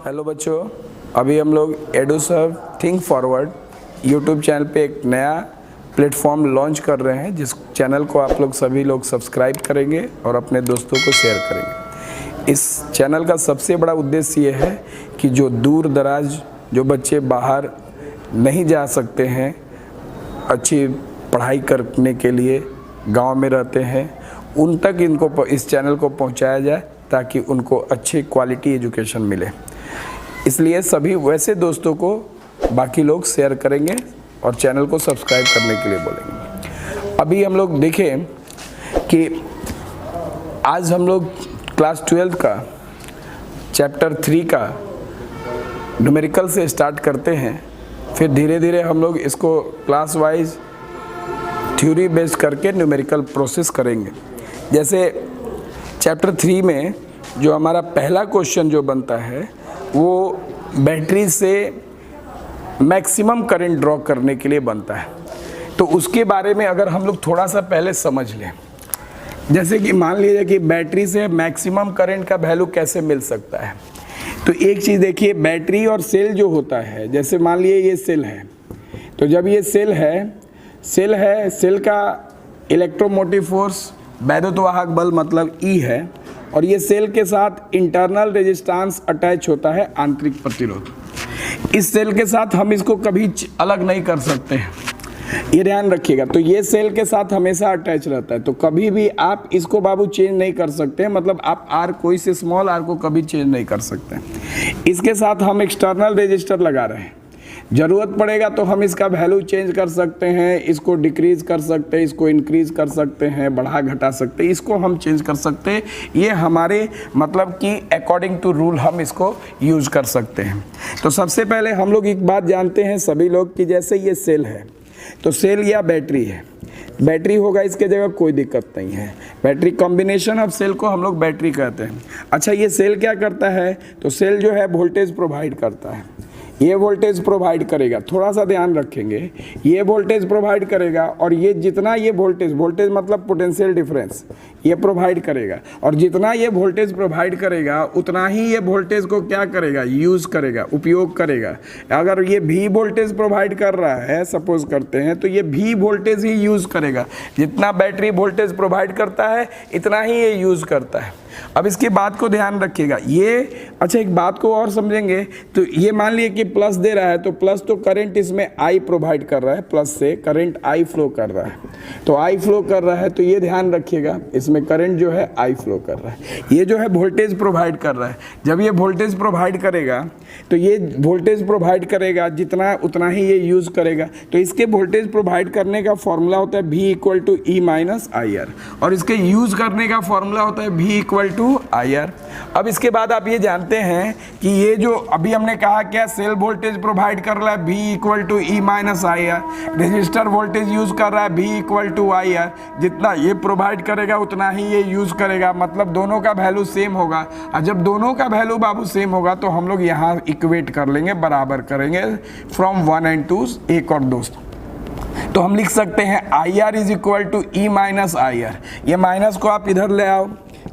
Hello बच्चों, अभी हम लोग एडुसर्व थिंक फॉरवर्ड यूट्यूब चैनल पे एक नया प्लेटफॉर्म लॉन्च कर रहे हैं, जिस चैनल को आप लोग सभी लोग सब्सक्राइब करेंगे और अपने दोस्तों को शेयर करेंगे। इस चैनल का सबसे बड़ा उद्देश्य ये है कि जो दूर दराज जो बच्चे बाहर नहीं जा सकते हैं, अच्छी पढ़ाई करने के लिए गांव में रहते हैं, उन तक इनको इस चैनल को पहुंचाया जाए ताकि उनको अच्छी क्वालिटी एजुकेशन मिले। इसलिए सभी वैसे दोस्तों को बाकी लोग शेयर करेंगे और चैनल को सब्सक्राइब करने के लिए बोलेंगे। अभी हम लोग देखें कि आज हम लोग क्लास 12 का चैप्टर 3 का न्यूमेरिकल से स्टार्ट करते हैं, फिर धीरे धीरे हम लोग इसको क्लास वाइज थ्योरी बेस्ड करके न्यूमेरिकल प्रोसेस करेंगे। जैसे चैप्टर 3 में जो हमारा पहला क्वेश्चन जो बनता है वो बैटरी से मैक्सिमम करंट ड्रॉ करने के लिए बनता है। तो उसके बारे में अगर हम लोग थोड़ा सा पहले समझ लें, जैसे कि मान लीजिए कि बैटरी से मैक्सिमम करंट का वैल्यू कैसे मिल सकता है। तो एक चीज़ देखिए, बैटरी और सेल जो होता है, जैसे मान लीजिए ये सेल है, तो जब ये सेल है, सेल का इलेक्ट्रोमोटिव फोर्स वैद्युतवाहक बल मतलब E है, और ये सेल के साथ इंटरनल रेजिस्टेंस अटैच होता है, आंतरिक प्रतिरोध। इस सेल के साथ हम इसको कभी अलग नहीं कर सकते हैं, ये ध्यान रखिएगा। तो ये सेल के साथ हमेशा अटैच रहता है, तो कभी भी आप इसको बाबू चेंज नहीं कर सकते हैं, मतलब आप आर कोई से स्मॉल आर को कभी चेंज नहीं कर सकते हैं। इसके साथ हम एक्सटर्नल रेजिस्टर लगा रहे हैं, ज़रूरत पड़ेगा तो हम इसका वैल्यू चेंज कर सकते हैं, इसको डिक्रीज़ कर सकते हैं, इसको इंक्रीज़ कर सकते हैं, बढ़ा घटा सकते हैं, इसको हम चेंज कर सकते हैं। ये हमारे मतलब कि अकॉर्डिंग टू रूल हम इसको यूज़ कर सकते हैं। तो सबसे पहले हम लोग एक बात जानते हैं सभी लोग कि जैसे ये सेल है, तो सेल या बैटरी है, बैटरी होगा इसके जगह, कोई दिक्कत नहीं है। बैटरी कॉम्बिनेशन ऑफ सेल को हम लोग बैटरी कहते हैं। अच्छा, ये सेल क्या करता है, तो सेल जो है वोल्टेज प्रोवाइड करता है, ये वोल्टेज प्रोवाइड करेगा, थोड़ा सा ध्यान रखेंगे, ये वोल्टेज प्रोवाइड करेगा, और ये जितना ये वोल्टेज मतलब पोटेंशियल डिफरेंस ये प्रोवाइड करेगा, और जितना ये वोल्टेज प्रोवाइड करेगा उतना ही ये वोल्टेज को क्या करेगा, यूज़ करेगा, उपयोग करेगा। अगर ये भी वोल्टेज प्रोवाइड कर रहा है सपोज करते हैं, तो ये भी वोल्टेज ही यूज़ करेगा, जितना बैटरी वोल्टेज प्रोवाइड करता है इतना ही ये यूज़ करता है। अब इसकी बात को ध्यान रखिएगा, ये अच्छा एक बात को और समझेंगे, तो ये मान लिए कि प्लस दे रहा है, तो प्लस तो करंट इसमें आई प्रोवाइड कर रहा है, प्लस से करंट आई फ्लो कर रहा है, तो आई फ्लो कर रहा है, तो ये ध्यान रखिएगा इसमें करंट जो है आई फ्लो कर रहा है। ये जो है वोल्टेज प्रोवाइड कर रहा है, जब ये वोल्टेज प्रोवाइड करेगा तो ये वोल्टेज प्रोवाइड करेगा जितना उतना ही ये यूज़ करेगा। तो इसके वोल्टेज प्रोवाइड करने का फॉर्मूला होता है V = E - IR, और इसके यूज़ करने का फॉर्मूला होता है V = IR। अब इसके बाद आप ये जानते हैं कि ये जो अभी हमने कहा क्या, सेल वोल्टेज प्रोवाइड कर रहा है V = E - IR, register voltage use कर रहा है V = IR, जितना ये प्रोवाइड करेगा उतना ही ये यूज़ करेगा, मतलब दोनों का वैल्यू सेम होगा। और जब दोनों का वैल्यू बाबू सेम होगा तो हम लोग यहाँ इक्वेट कर लेंगे, बराबर करेंगे फ्रॉम 1 and 2 एक और दोस्त। तो हम लिख सकते हैं IR = E - IR, ये माइनस को आप इधर ले आओ,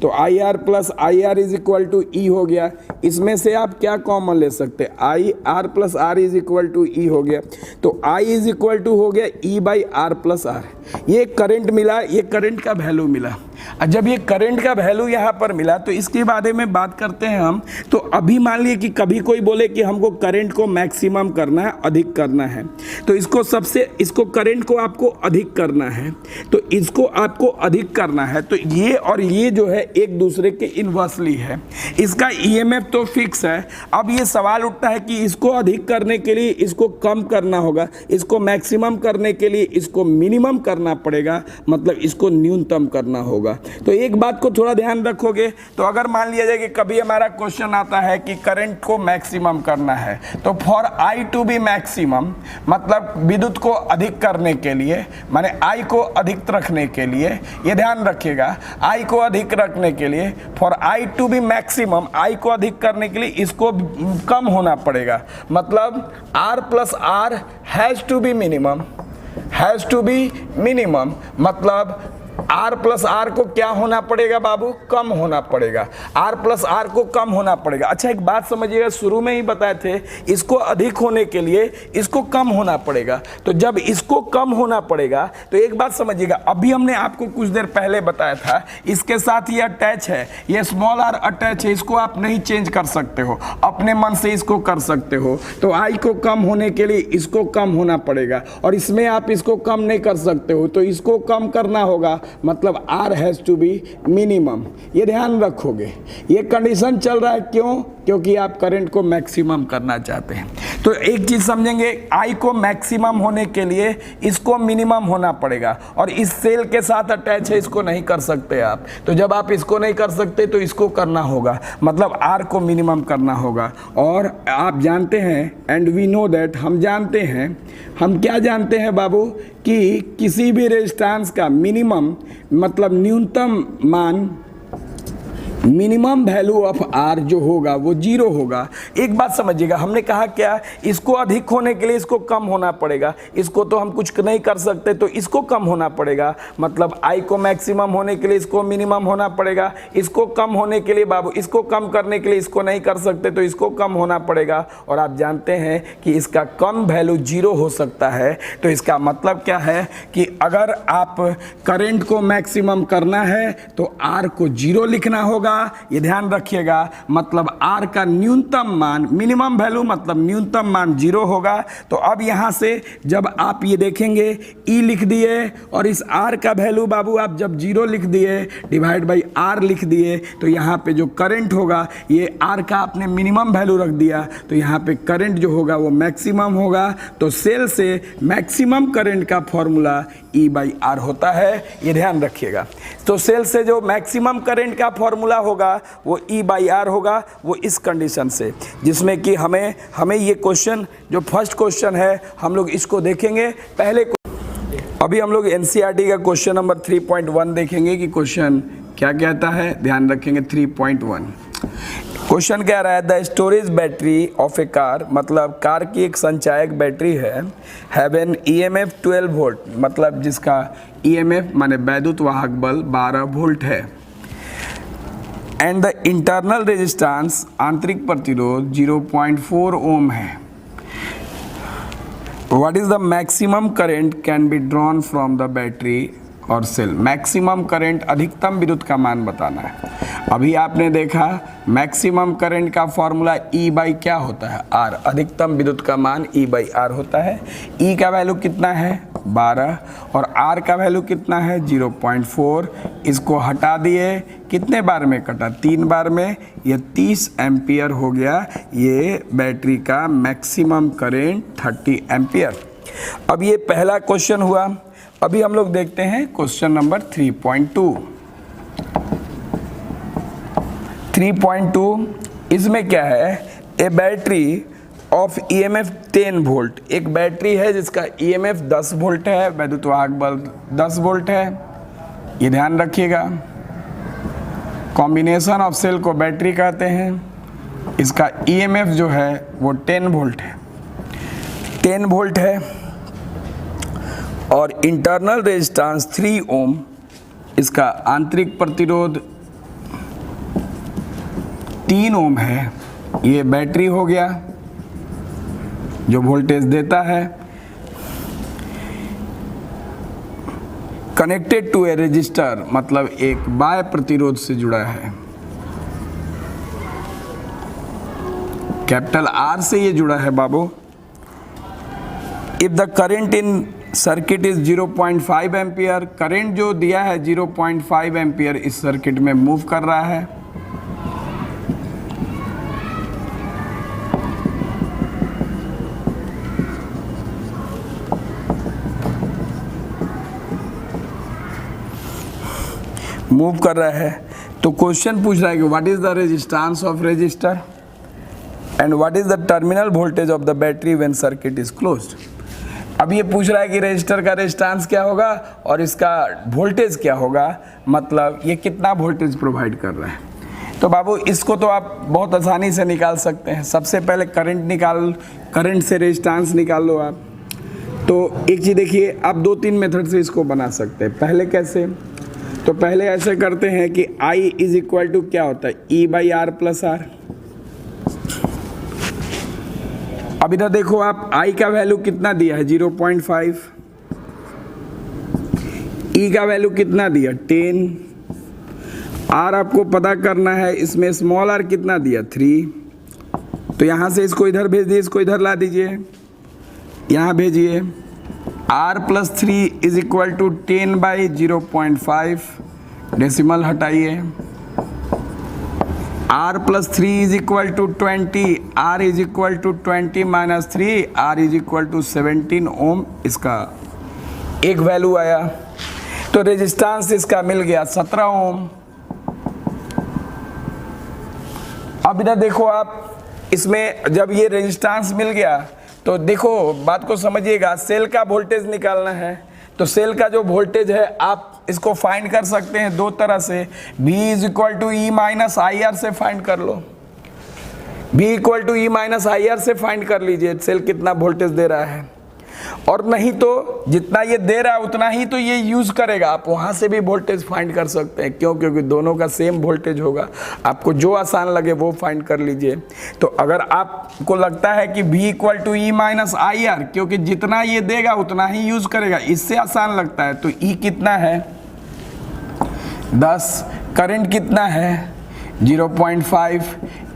तो IR + IR = E हो गया। इसमें से आप क्या कॉमन ले सकते हैं, IR + R = E हो गया, तो I = हो गया E/R + R। ये करंट मिला, ये करंट का वैल्यू मिला। और जब ये करंट का वैल्यू यहाँ पर मिला तो इसके बारे में बात करते हैं हम। तो अभी मान लिए कि कभी कोई बोले कि हमको करंट को मैक्सिमम करना है, अधिक करना है, तो इसको करंट को आपको अधिक करना है, तो इसको आपको अधिक करना है, तो ये और ये जो है एक दूसरे के इन्वर्सली है। इसका EMF तो फिक्स है। अब ये सवाल उठता है कि इसको अधिक करने के लिए इसको कम करना होगा, इसको मैक्सिमम करने के लिए इसको मिनिमम करना पड़ेगा, मतलब इसको न्यूनतम करना होगा। तो एक बात को थोड़ा ध्यान रखोगे, तो अगर मान लिया जाए कि कभी हमारा क्वेश्चन आता है कि करंट को मैक्सिमम करना है, तो for I to be maximum, मतलब विद्युत को अधिक करने के लिए, माने I को अधिक रखने के लिए, ये ध्यान रखिएगा, I को अधिक रखने के लिए, for I to be maximum, I को अधिक करने के लिए इसको कम होना पड़ेगा, मतलब R + R has to be minimum, मतलब R प्लस आर को क्या होना पड़ेगा बाबू, कम होना पड़ेगा। R प्लस आर को कम होना पड़ेगा। अच्छा एक बात समझिएगा, शुरू में ही बताए थे इसको अधिक होने के लिए इसको कम होना पड़ेगा। तो जब इसको कम होना पड़ेगा तो एक बात समझिएगा, अभी हमने आपको कुछ देर पहले बताया था इसके साथ ये अटैच है, ये स्मॉल r अटैच है, इसको आप नहीं चेंज कर सकते हो, अपने मन से इसको कर सकते हो। तो I को कम होने के लिए इसको कम होना पड़ेगा, और इसमें आप इसको कम नहीं कर सकते हो, तो इसको कम करना होगा, मतलब R has to be minimum. ये ध्यान रखोगे, ये कंडीशन चल रहा है क्यों, क्योंकि आप करंट को मैक्सिमम करना चाहते हैं। तो एक चीज समझेंगे, I को मैक्सिमम होने के लिए इसको मिनिमम होना पड़ेगा, और इस सेल के साथ अटैच है, इसको नहीं कर सकते आप। तो जब आप इसको नहीं कर सकते तो इसको करना होगा, मतलब R को मिनिमम करना होगा। और आप जानते हैं, एंड वी नो दैट, हम जानते हैं, हम क्या जानते हैं बाबू, कि किसी भी रेजिस्टेंस का मिनिमम मतलब न्यूनतम मान, मिनिमम वैल्यू ऑफ R जो होगा वो 0 होगा। एक बात समझिएगा, हमने कहा क्या, इसको अधिक होने के लिए इसको कम होना पड़ेगा, इसको तो हम कुछ नहीं कर सकते, तो इसको कम होना पड़ेगा, मतलब I को मैक्सिमम होने के लिए इसको मिनिमम होना पड़ेगा, इसको कम होने के लिए बाबू, इसको कम करने के लिए इसको नहीं कर सकते तो इसको कम होना पड़ेगा। और आप जानते हैं कि इसका कम वैल्यू 0 हो सकता है। तो इसका मतलब क्या है कि अगर आप करंट को मैक्सिमम करना है तो R को 0 लिखना होगा। ये ध्यान रखिएगा, मतलब R का न्यूनतम मान, मिनिमम वैल्यू मतलब न्यूनतम मान 0 होगा। तो अब यहां से जब आप ये देखेंगे E लिख दिए, और इस R का वैल्यू बाबू आप जब 0 लिख दिए, डिवाइड बाई R लिख दिए, तो यहाँ पे जो करंट होगा, ये R का आपने मिनिमम वैल्यू रख दिया, तो यहाँ पे करंट जो होगा वो मैक्सिमम होगा। तो सेल से मैक्सिमम करंट का फॉर्मूला E बाई R होता है, ये ध्यान रखिएगा। तो सेल से जो मैक्सिमम करंट का फॉर्मूला होगा वो E बाई R होगा, वो इस कंडीशन से, जिसमें कि हमें ये क्वेश्चन जो फर्स्ट क्वेश्चन है हम लोग इसको देखेंगे। पहले अभी हम लोग NCERT का क्वेश्चन नंबर 3.1 देखेंगे कि क्वेश्चन क्या कहता है, ध्यान रखेंगे। 3.1 क्वेश्चन कह रहा है, the storage battery of A car, मतलब कार की एक संचायक बैटरी है, हैव एन EMF 12 वोल्ट, मतलब जिसका EMF माने वैद्युत वाहक बल 12 वोल्ट है, एंड द इंटरनल रेजिस्टेंस, आंतरिक प्रतिरोध 0.4 ओम है। What is the maximum current can be drawn from the battery और सेल। मैक्सिमम करंट, अधिकतम विद्युत का मान बताना है। अभी आपने देखा मैक्सिमम करंट का फॉर्मूला E बाई क्या होता है, R, अधिकतम विद्युत का मान E बाई R होता है। E का वैल्यू कितना है 12, और R का वैल्यू कितना है 0.4। इसको हटा दिए, कितने बार में कटा, 3 बार में, ये 30 एम्पियर हो गया। ये बैटरी का मैक्सिमम करंट 30 एम्पियर। अब ये पहला क्वेश्चन हुआ। अभी हम लोग देखते हैं क्वेश्चन नंबर 3.2। 3.2 इसमें क्या है, ए बैटरी ऑफ EMF 10 वोल्ट, एक बैटरी है जिसका EMF 10 वोल्ट है, वैद्युत वाहक बल 10 वोल्ट है। ये ध्यान रखिएगा, कॉम्बिनेशन ऑफ सेल को बैटरी कहते हैं। इसका EMF जो है वो 10 वोल्ट है, 10 वोल्ट है, और इंटरनल रेजिस्टेंस 3 ओम, इसका आंतरिक प्रतिरोध 3 ओम है। ये बैटरी हो गया जो वोल्टेज देता है, कनेक्टेड टू ए रजिस्टर, मतलब एक बाह्य प्रतिरोध से जुड़ा है, कैपिटल R से ये जुड़ा है बाबू। If the current in circuit is 0.5 ampere, current जो दिया है 0.5 एम्पियर इस सर्किट में मूव कर रहा है। मूव कर रहा है, तो क्वेश्चन पूछ रहा है कि what is the resistance of resistor and what is the terminal voltage of the battery when circuit is closed. अब ये पूछ रहा है कि रेजिस्टर का रेजिस्टेंस क्या होगा और इसका वोल्टेज क्या होगा, मतलब ये कितना वोल्टेज प्रोवाइड कर रहा है। तो बाबू इसको तो आप बहुत आसानी से निकाल सकते हैं। सबसे पहले करंट से रेजिस्टेंस निकाल लो आप। तो एक चीज़ देखिए, आप 2-3 मेथड से इसको बना सकते हैं। पहले कैसे, तो पहले ऐसे करते हैं कि I इज इक्वल टू क्या होता है, E/R प्लस R। अब इधर देखो आप, I का वैल्यू कितना दिया है 0.5, E का वैल्यू कितना दिया 10, R आपको पता करना है, इसमें स्मॉल r कितना दिया 3। तो यहाँ से इसको इधर भेज दिए, इसको इधर ला दीजिए, यहाँ भेजिए। R plus 3 is equal to 10/0.5, decimal हटाइए। R plus 3 is equal to 20, R is equal to 20 minus 3, R is equal to 17 ohm, इसका एक वैल्यू आया। तो रेजिस्टेंस इसका मिल गया 17 ओम। अब इधर देखो आप, इसमें जब ये रेजिस्टेंस मिल गया तो देखो बात को समझिएगा, सेल का वोल्टेज निकालना है। तो सेल का जो वोल्टेज है आप इसको फाइंड कर सकते हैं दो तरह से, V is equal to E minus IR से फाइंड कर लो। V equal to E minus IR से फाइंड कर लीजिए सेल कितना वोल्टेज दे रहा है, और नहीं तो जितना ये दे रहा है उतना ही तो ये यूज करेगा। आप वहां से भी वोल्टेज फाइंड कर सकते हैं, क्यों, क्योंकि दोनों का सेम वोल्टेज होगा। आपको जो आसान लगे वो फाइंड कर लीजिए। तो अगर आपको लगता है कि V equal to E minus IR, क्योंकि जितना ये देगा उतना ही यूज करेगा, इससे आसान लगता है, तो E कितना है 10, करंट कितना है 0.5,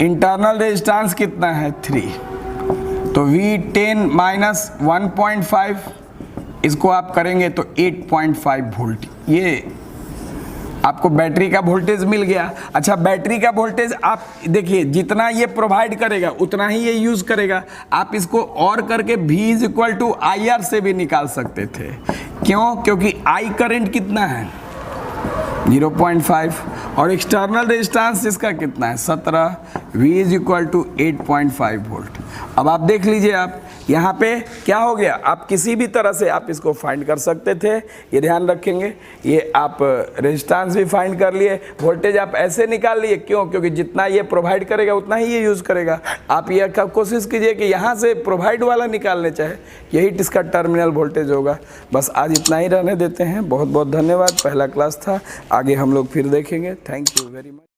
इंटरनल रेजिस्टेंस कितना है 3, तो V10 माइनस 1.5, इसको आप करेंगे तो 8.5 वोल्ट, ये आपको बैटरी का वोल्टेज मिल गया। अच्छा, बैटरी का वोल्टेज आप देखिए, जितना ये प्रोवाइड करेगा उतना ही ये यूज करेगा। आप इसको और करके V is equal to IR से भी निकाल सकते थे। क्यों, क्योंकि I करंट कितना है 0.5 और एक्सटर्नल रेजिस्टेंस इसका कितना है 17, V is equal to 8.5 volt. अब आप देख लीजिए, आप यहाँ पे क्या हो गया, आप किसी भी तरह से आप इसको फाइंड कर सकते थे, ये ध्यान रखेंगे। ये आप रेजिस्टेंस भी फाइंड कर लिए, वोल्टेज आप ऐसे निकाल लिए, क्यों, क्योंकि जितना ये प्रोवाइड करेगा उतना ही ये यूज़ करेगा। आप ये कोशिश कीजिए कि यहाँ से प्रोवाइड वाला निकालने चाहे, यही इसका टर्मिनल वोल्टेज होगा। बस आज इतना ही रहने देते हैं। बहुत बहुत धन्यवाद। पहला क्लास था, आगे हम लोग फिर देखेंगे। Thank you very much.